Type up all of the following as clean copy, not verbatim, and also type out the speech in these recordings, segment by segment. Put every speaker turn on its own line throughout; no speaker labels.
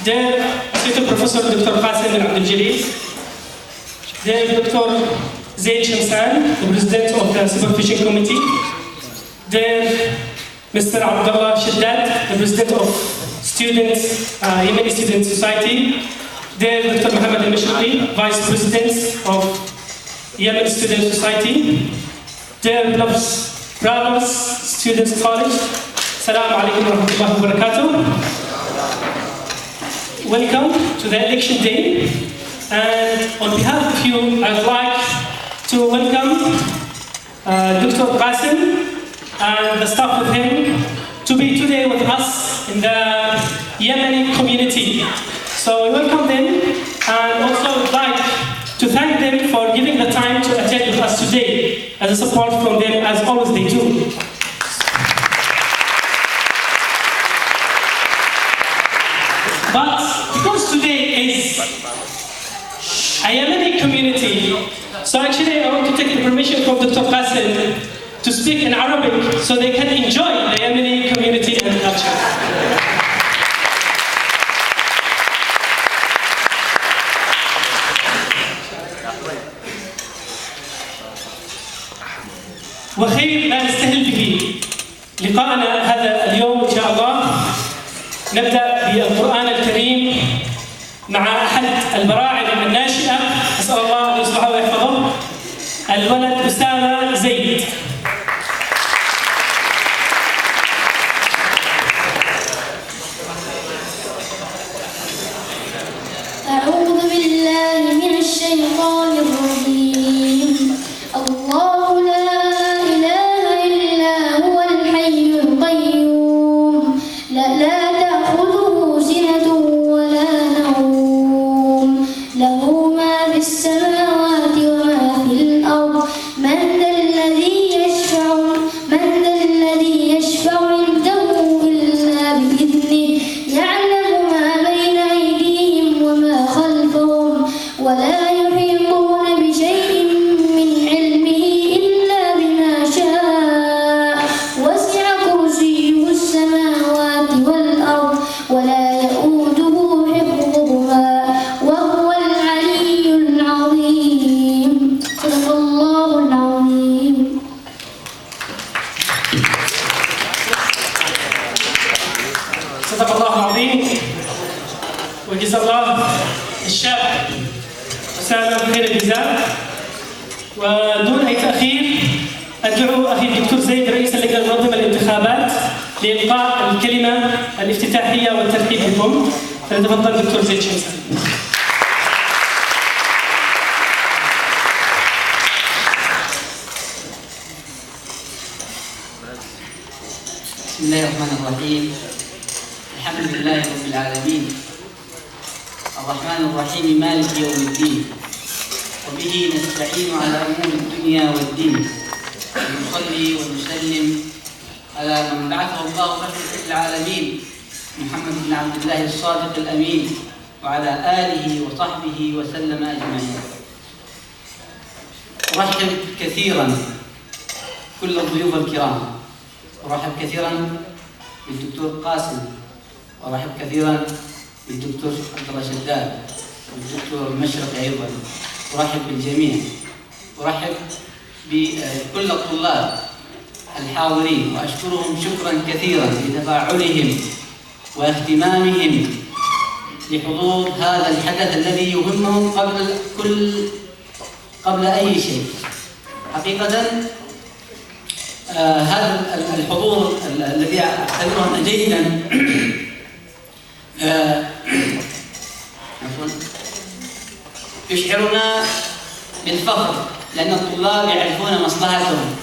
dear Assistant Professor Dr. Qasim bin Abdul Jalil, dear Dr. Zaid Shamsan, the President of the Supervision Committee, dear Mr. Abdullah Shaddad, the President of Yemeni Student Society, dear Dr. Mohammed Al-Mashriqi, Vice President of Yemen Student Society, dear brothers, students, college, Assalamu alaikum wa rahmatullahi wa barakatuh. Welcome to the election day, and on behalf of you, I would like to welcome Dr. Qasim and the staff with him to be today with us in the Yemeni community. So we welcome them, and also would like to thank them for giving the time to attend with us today as a support from them, as always they do. But because today is a Yemeni community, so actually I want to take the permission from Dr. Qasim to speak in Arabic so they can enjoy the Yemeni community and culture. وخير ما نستهل به لقاءنا هذا اليوم إن شاء الله. نبدأ بالقرآن الكريم مع أحد البراعم الناشئة، أسأل الله أن يصلحه ويحفظه، الولد أسامة زيد.
أعوذ بالله من الشيطان الرجيم. الله لا إله إلا هو الحي القيوم لا تأخذه سنة ولا نوم له ما في السماوات وما في الأرض من ذا الذي يشفع عنده إلا بإذنه يعلم ما بين أيديهم وما خلفهم ولا يحيطون بشيء من علمه إلا بما شاء وسع كرسيه السماوات والأرض ولا يؤوده حفظهما وهو العلي العظيم. صدق الله العظيم.
صدق الله العظيم، وجزا الله الشاب أسامة خير الجزاء. ودون أي تأخير أدعو أخي الدكتور زيد رئيس اللجنة المنظمة للانتخابات لإلقاء الكلمة الافتتاحية والترحيب بكم، فليتفضل دكتور زيد شمسان.
بسم الله الرحمن الرحيم. الحمد لله رب العالمين الرحمن الرحيم مالك يوم الدين وبه نستعين على أمور الدنيا والدين ونصلي ونسلم على من بعثه الله رحمة العالمين محمد بن عبد الله الصادق الأمين وعلى آله وصحبه وسلم أجمعين. أرحب كثيرا كل الضيوف الكرام، أرحب كثيرا بالدكتور قاسم، وأرحب كثيرا بالدكتور عبدالله شداد والدكتور المشرقي أيضا، أرحب بالجميع، أرحب بكل الطلاب الحاضرين وأشكرهم شكرا كثيرا لتفاعلهم واهتمامهم لحضور هذا الحدث الذي يهمهم قبل أي شيء. حقيقة هذا الحضور الذي أعتبره جيدا يشعرنا بالفخر، لأن الطلاب يعرفون مصلحتهم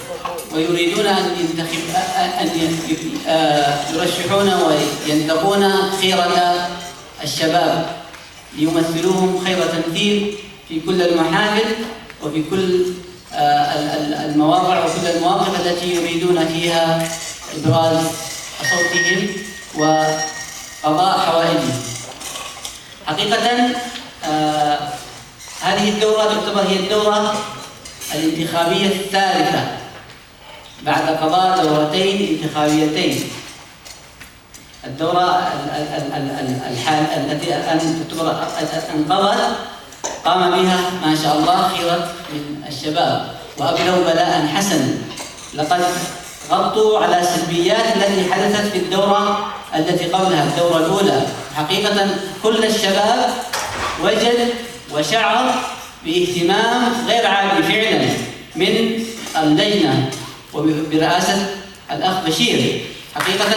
ويريدون أن يرشحون وينتقون خيرة الشباب ليمثلوهم خير تمثيل في كل المحافل وفي كل المواقع وكل المواقف التي يريدون فيها إبراز صوتهم وقضاء حوائجهم. حقيقة هذه الدورة تعتبر هي الدورة الانتخابية الثالثة بعد قضاء دورتين انتخابيتين. الدورة التي انقضت قام بها ما شاء الله خيرة من الشباب وأبلوا بلاء حسنا. لقد غطوا على السلبيات التي حدثت في الدورة التي قبلها، الدورة الأولى. حقيقة كل الشباب وجد وشعر باهتمام غير عادي فعلا من اللجنة وبرئاسة الأخ بشير. حقيقة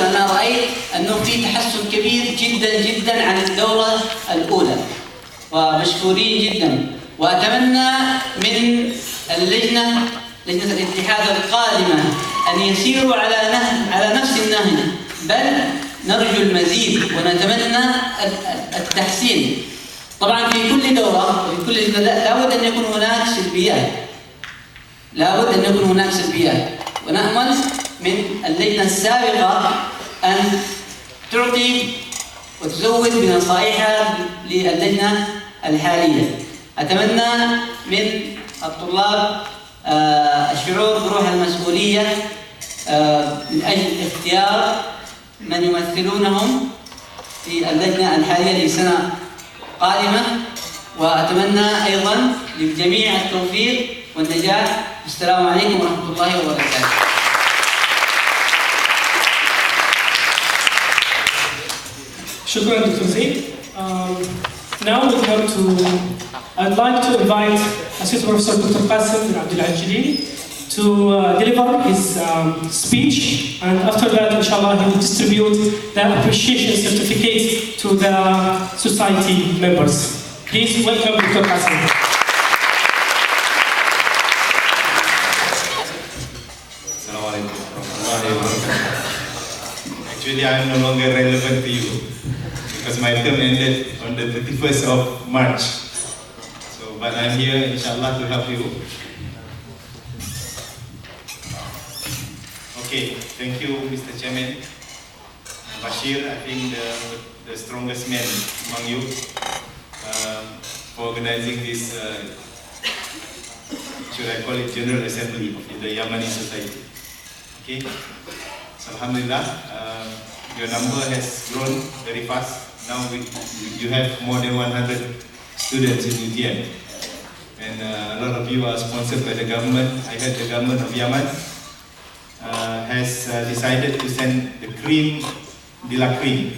أنا رأيت أنه في تحسن كبير جدا جدا عن الدورة الأولى، ومشكورين جدا. وأتمنى من لجنة الاتحاد القادمة أن يسيروا على نفس النهج، بل نرجو المزيد ونتمنى التحسين. طبعا في كل دورة وفي كل لجنة لابد أن يكون هناك سلبيات، ونأمل من اللجنة السابقة أن تعطي وتزود بنصائحها للجنة الحالية. أتمنى من الطلاب الشعور بروح المسؤولية من أجل اختيار من يمثلونهم في اللجنة الحالية لسنة قادمة، وأتمنى أيضا للجميع التوفيق والنجاح. السلام عليكم ورحمة الله وبركاته.
شكرا دكتور زيد. Now we come to, I'd like to invite Associate Professor Dr. Qasim bin Abdul Jalil to deliver his speech, and after that, inshallah, he will distribute the appreciation certificate to the society members. Please welcome Dr. Qasim.
Actually, I am no longer relevant to you because my term ended on the 31st of March. But I'm here, inshallah, to help you. Okay, thank you, Mr. Chairman. Bashir, I think the strongest man among you for organizing this, should I call it, General Assembly of the Yamani Society. Okay, so alhamdulillah, your number has grown very fast. Now you have more than 100 students in UTM. And a lot of you are sponsored by the government. I heard the government of Yemen has decided to send the cream de la cream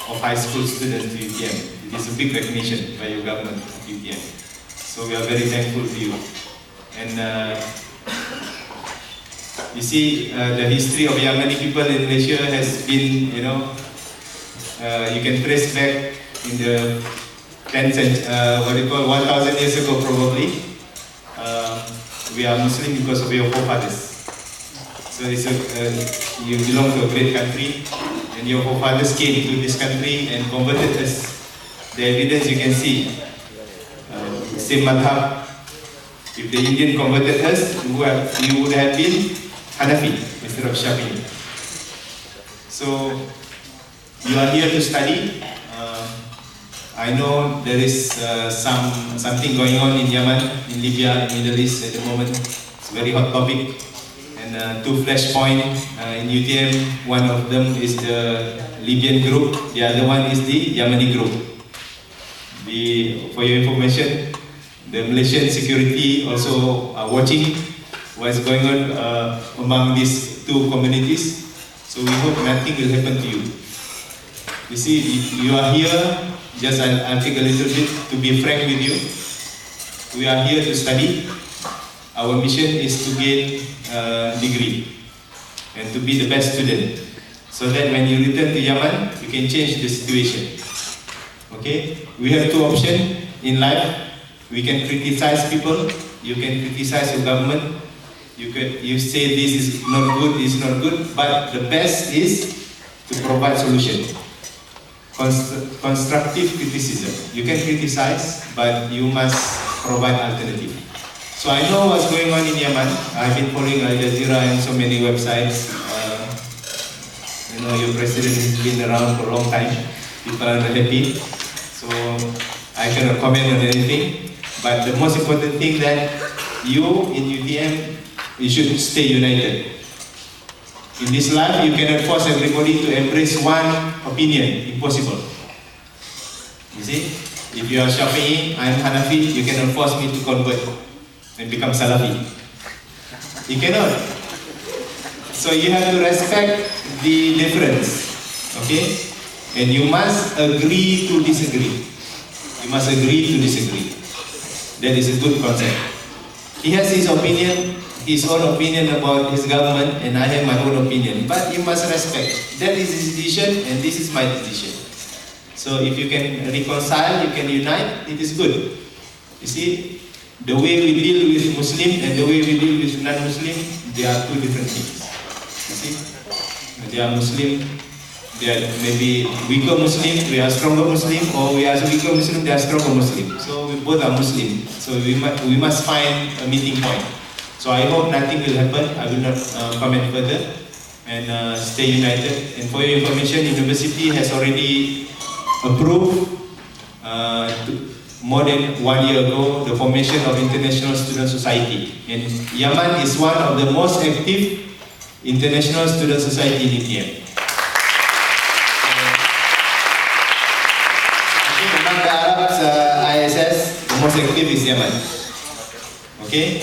of high school students to UTM. It is a big recognition by your government of UTM. So we are very thankful to you. And you see, the history of Yemeni people in Malaysia has been, you can trace back in the 1,000 years ago probably. We are Muslim because of your forefathers. So you belong to a great country, and your forefathers came to this country and converted us. The evidence you can see, same madhab. If the Indian converted us, you would have been Hanafi instead of Shafi'i. So you are here to study. I know there is something going on in Yemen, in Libya, in Middle East at the moment. It's a very hot topic. And two flashpoints in UTM. One of them is the Libyan group. The other one is the Yemeni group. For your information, the Malaysian security also are watching what's going on among these two communities. So we hope nothing will happen to you. You see, you are here. Just I'll take a little bit to be frank with you. We are here to study. Our mission is to gain a degree and to be the best student, so that when you return to Yemen, you can change the situation. Okay? We have two options in life. We can criticize people. You can criticize your government. You say this is not good, this is not good, but the best is to provide solution. Constructive criticism. You can criticize, but you must provide alternative. So I know what's going on in Yemen. I've been following Al Jazeera and so many websites. Your president has been around for a long time. People are not happy. So I cannot comment on anything. But the most important thing that you in UTM you should stay united. In this life, you cannot force everybody to embrace one opinion. Impossible. You see? If you are Shafi'i, I am Hanafi, you cannot force me to convert and become Salafi. You cannot. So you have to respect the difference. Okay? And you must agree to disagree. You must agree to disagree. That is a good concept. He has his opinion, his own opinion about his government, and I have my own opinion. But you must respect. That is his decision, and this is my decision. So if you can reconcile, you can unite, it is good. You see, the way we deal with Muslim and the way we deal with non-Muslim, they are two different things. You see, they are Muslim, they are maybe weaker Muslim, we are stronger Muslim, or we are weaker Muslim, they are stronger Muslim. So we both are Muslim. So we must find a meeting point. So I hope nothing will happen. I will not comment further. And stay united. And for your information, university has already approved more than 1 year ago the formation of International Student Society. And Yaman is one of the most active International Student Society in India. Among the Arabs, ISS, the most active is Yaman. Okay?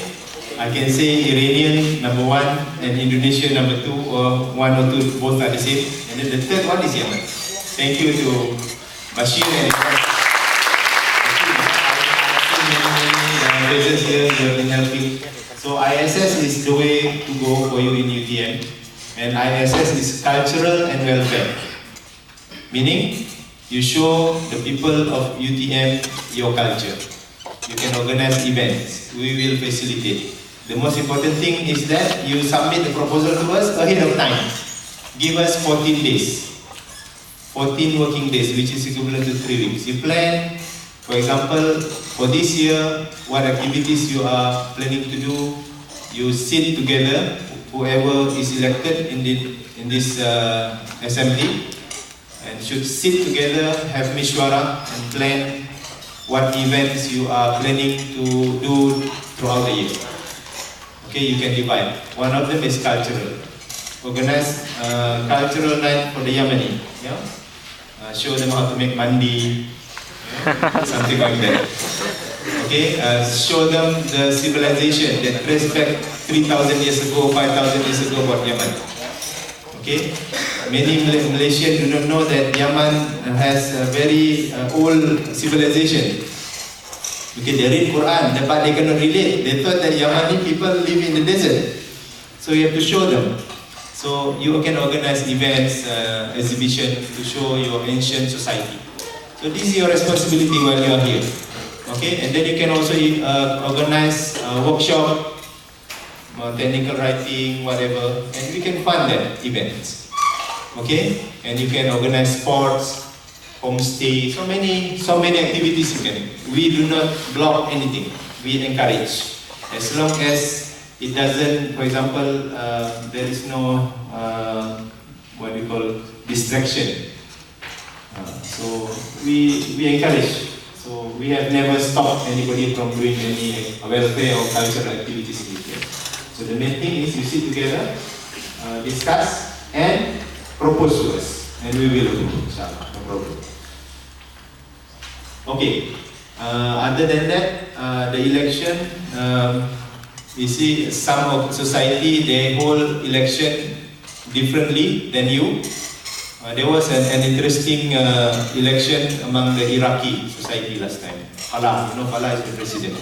I can say Iranian number 1 and Indonesia number 2, or 1 or 2, both are the same. And then the third one is Yaman. Thank you to Bashir and his here, you have been helping. So ISS is the way to go for you in UTM. And ISS is cultural and welfare. Meaning, you show the people of UTM your culture. You can organize events. We will facilitate. The most important thing is that you submit the proposal to us ahead of time. Give us 14 days. 14 working days, which is equivalent to 3 weeks. You plan, for example, for this year, what activities you are planning to do. You sit together, whoever is elected in this assembly, and should sit together, have mishwara, and plan what events you are planning to do throughout the year. Okay, you can divide. One of them is cultural. Organize cultural night for the Yemeni. Yeah? Show them how to make mandi, something like that. Okay, show them the civilization that traces back 3,000 years ago, 5,000 years ago about Yemen. Okay, many Malaysians do not know that Yemen has a very old civilization. Okay, they read Quran, but they cannot relate. They thought that Yemeni people live in the desert. So you have to show them. So you can organize events, exhibition to show your ancient society. So this is your responsibility while you are here. Okay, and then you can also organize a workshop, technical writing, whatever, and we can fund that events. Okay, and you can organize sports, homestay, so many activities you can. We do not block anything. We encourage, as long as it doesn't. For example, there is no what we call distraction. So we encourage. So we have never stopped anybody from doing any welfare or cultural activities in India. So the main thing is you sit together, discuss, and propose to us, and we will do. Inshallah, no problem. Okay. Other than that, the election, you see some of society they hold election differently than you. There was an interesting election among the Iraqi society last time. Falah, you know Falah is the president.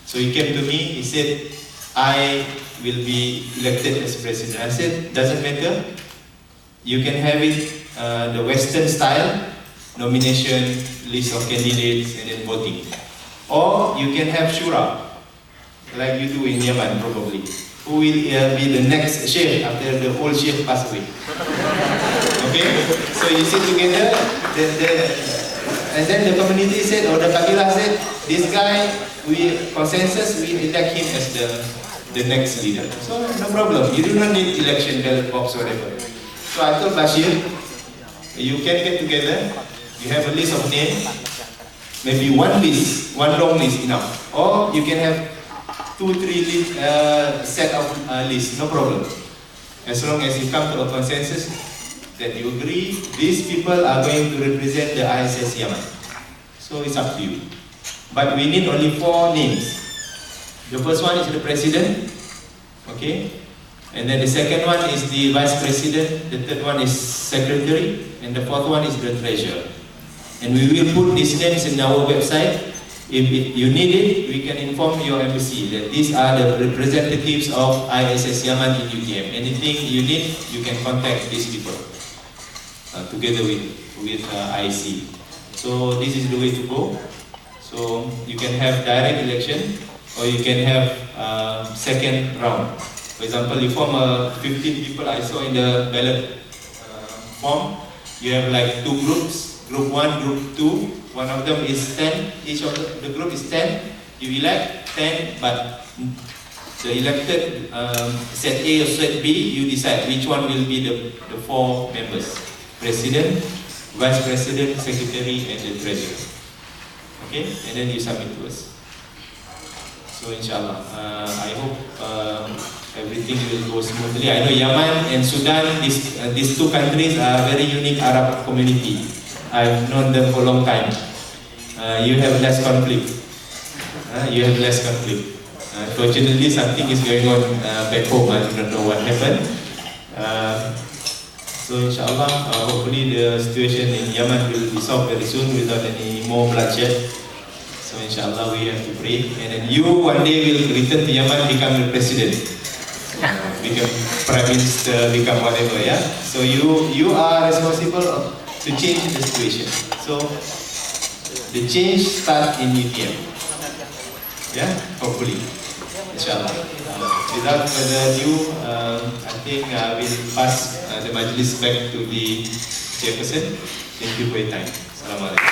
So he came to me, he said, I will be elected as president. I said, doesn't matter. You can have it the Western style, nomination, list of candidates, and then voting. Or you can have shura, like you do in Yemen probably. Who will be the next sheikh after the old sheikh passed away? Okay? So you sit together, and then the community said, or the kabilah said, this guy, we consensus, we elect him as the next leader. So no problem, you do not need election ballot box or whatever. So I told Bashir, you can get together, you have a list of names, maybe one long list enough. Or you can have 2-3 set of lists, no problem. As long as you come to a consensus that you agree, these people are going to represent the ISS Yaman. So it's up to you. But we need only 4 names. The first one is the president, okay? And then the second one is the vice president, the third one is secretary, and the fourth one is the treasurer. And we will put these names in our website. If you need it, we can inform your embassy that these are the representatives of ISS Yaman in UTM. Anything you need, you can contact these people together with IC. So this is the way to go. So you can have direct election, or you can have second round. For example, you form 15 people. I saw in the ballot form, you have like 2 groups, group 1, group 2. One of them is 10, each of the group is 10. You elect 10, but the elected set A or set B, you decide which one will be the 4 members. President, vice president, secretary, and the treasurer. Okay, and then you submit to us. So inshallah, I hope everything will go smoothly. I know Yemen and Sudan, these 2 countries are very unique Arab community. I've known them for a long time. You have less conflict. Fortunately, something is going on back home. I don't know what happened. So inshallah, hopefully the situation in Yemen will be solved very soon without any more bloodshed. So inshallah, we have to pray. And then you one day will return to Yemen, become the president, become prime minister, become whatever. Yeah. So you are responsible to change the situation. So the change starts in UTM. Yeah, hopefully, inshallah. Without further ado, I think I will pass the majlis back to the chairperson. Thank you for your time. Assalamualaikum.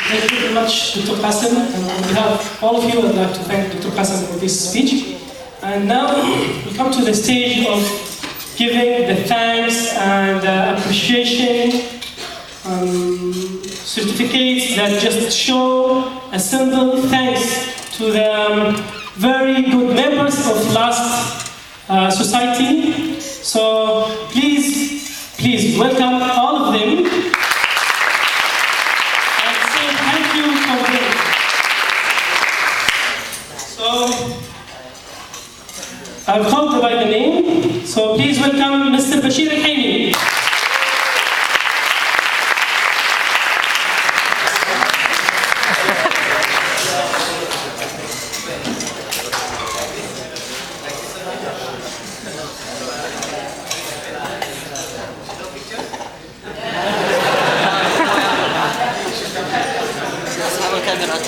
Thank you very much, Dr. Qasim. And on behalf of all of you, I'd like to thank Dr. Qasim for this speech. And now we come to the stage of giving the thanks and appreciation certificates that just show a simple thanks to the very good members of last society. So please welcome all of them and say thank you for them. So I'll call by the name. So please welcome Mr. Bashir Al-Haymi.
أصحاب الكاميرات